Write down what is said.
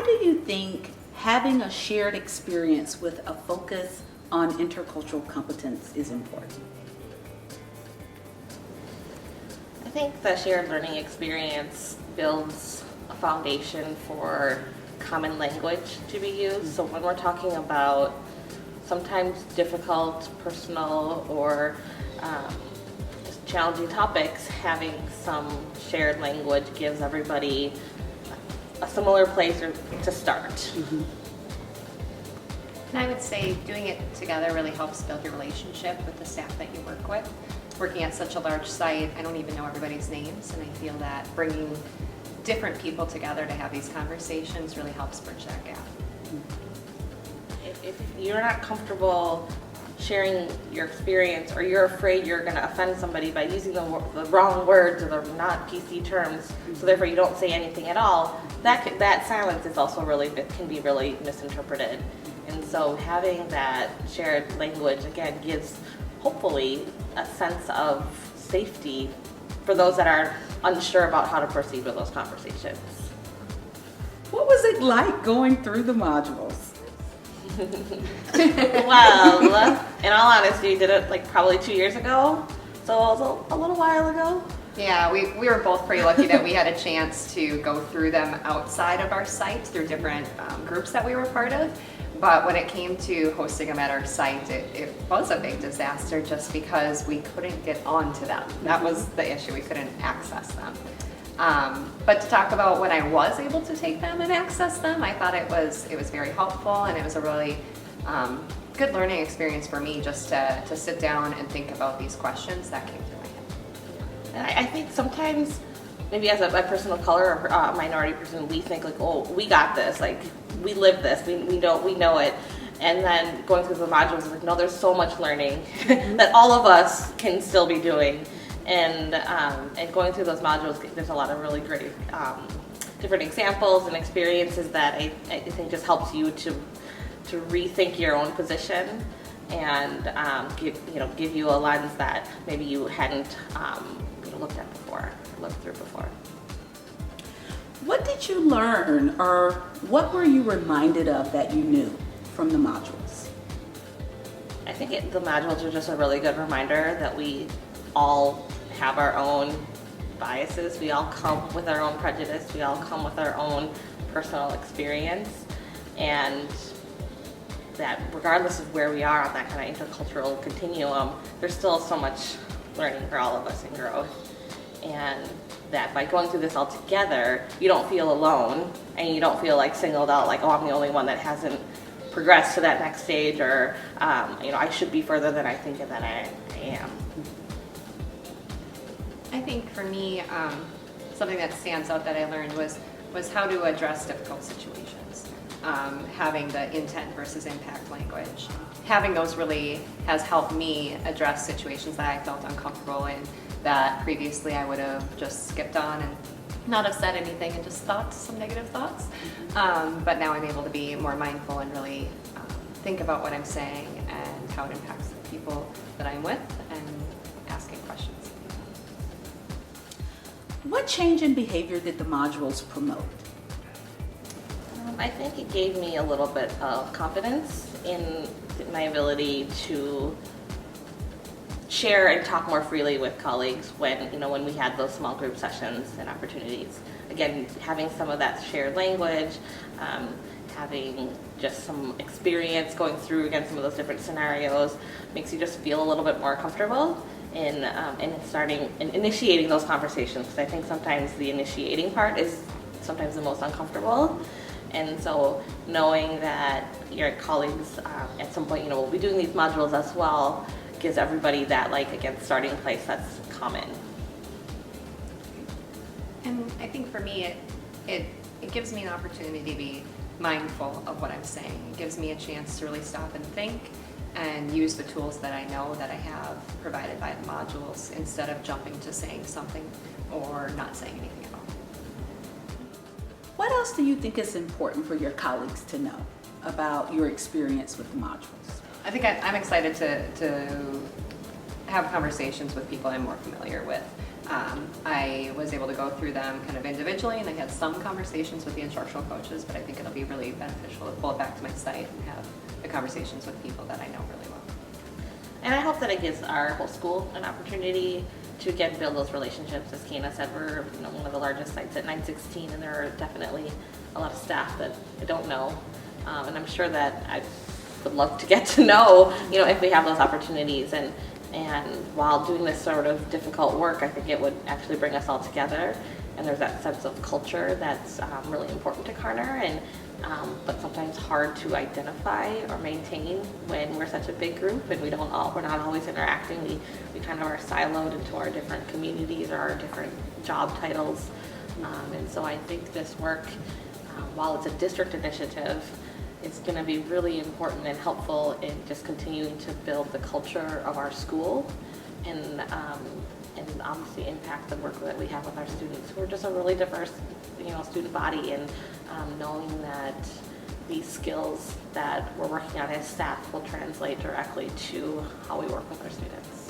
do you think having a shared experience with a focus on intercultural competence is important? I think the shared learning experience builds a foundation for common language to be used. So when we're talking about sometimes difficult, personal, or just challenging topics, having some shared language gives everybody a similar place to start. Mm-hmm. And I would say doing it together really helps build your relationship with the staff that you work with. Working at such a large site, I don't even know everybody's names, and I feel that bringing different people together to have these conversations really helps bridge that gap. If you're not comfortable sharing your experience, or you're afraid you're going to offend somebody by using the wrong words or the not PC terms, so therefore you don't say anything at all, that silence is also can be really misinterpreted. And so having that shared language again gives hopefully a sense of safety for those that are unsure about how to proceed with those conversations. What was it like going through the modules? Well, in all honesty, we did it like probably 2 years ago, so it was a little while ago. Yeah, we were both pretty lucky that we had a chance to go through them outside of our site through different groups that we were part of. But when it came to hosting them at our site, it was a big disaster just because we couldn't get onto them. That was the issue, we couldn't access them. But to talk about when I was able to take them and access them, I thought it was very helpful, and it was a really good learning experience for me just to sit down and think about these questions that came through my head. And I think sometimes, maybe as a person of color or a minority person, we think like, oh, we got this, like we live this, we know it. And then going through the modules is like, no, there's so much learning that all of us can still be doing. And going through those modules, there's a lot of really great different examples and experiences that I think just helps you to rethink your own position and give you a lens that maybe you hadn't looked through before. What did you learn, or what were you reminded of that you knew from the modules? I think the modules are just a really good reminder that we all have our own biases. We all come with our own prejudice. We all come with our own personal experience, and that regardless of where we are on that kind of intercultural continuum, there's still so much learning for all of us and growth. And that by going through this all together, you don't feel alone, and you don't feel like singled out, like, oh, I'm the only one that hasn't progressed to that next stage, or I should be further than I think and that I am. I think for me, something that stands out that I learned was how to address difficult situations. Having the intent versus impact language. Having those really has helped me address situations that I felt uncomfortable in, that previously I would have just skipped on and not have said anything and just thought some negative thoughts. But now I'm able to be more mindful and really think about what I'm saying and how it impacts the people that I'm with, and asking questions. What change in behavior did the modules promote? I think it gave me a little bit of confidence in my ability to share and talk more freely with colleagues when we had those small group sessions and opportunities. Again, having some of that shared language, having just some experience going through again some of those different scenarios makes you just feel a little bit more comfortable in starting and initiating those conversations, because I think sometimes the initiating part is sometimes the most uncomfortable. And so knowing that your colleagues at some point will be doing these modules as well gives everybody that starting place that's common. And I think for me it gives me an opportunity to be mindful of what I'm saying. It gives me a chance to really stop and think and use the tools that I know that I have provided by the modules, instead of jumping to saying something or not saying anything at all. What else do you think is important for your colleagues to know about your experience with the modules? I think I'm excited to have conversations with people I'm more familiar with. I was able to go through them kind of individually, and I had some conversations with the instructional coaches, but I think it'll be really beneficial to pull it back to my site and have the conversations with people that I know really well. And I hope that it gives our whole school an opportunity to again build those relationships. As Kayna said, we're one of the largest sites at 916, and there are definitely a lot of staff that I don't know, and I'm sure that I would love to get to know, if we have those opportunities. And while doing this sort of difficult work, I think it would actually bring us all together. And there's that sense of culture that's really important to Karner, and but sometimes hard to identify or maintain when we're such a big group and we're not always interacting. We kind of are siloed into our different communities or our different job titles. And so I think this work, while it's a district initiative, it's going to be really important and helpful in just continuing to build the culture of our school and obviously impact the work that we have with our students who are just a really diverse student body, and knowing that these skills that we're working on as staff will translate directly to how we work with our students.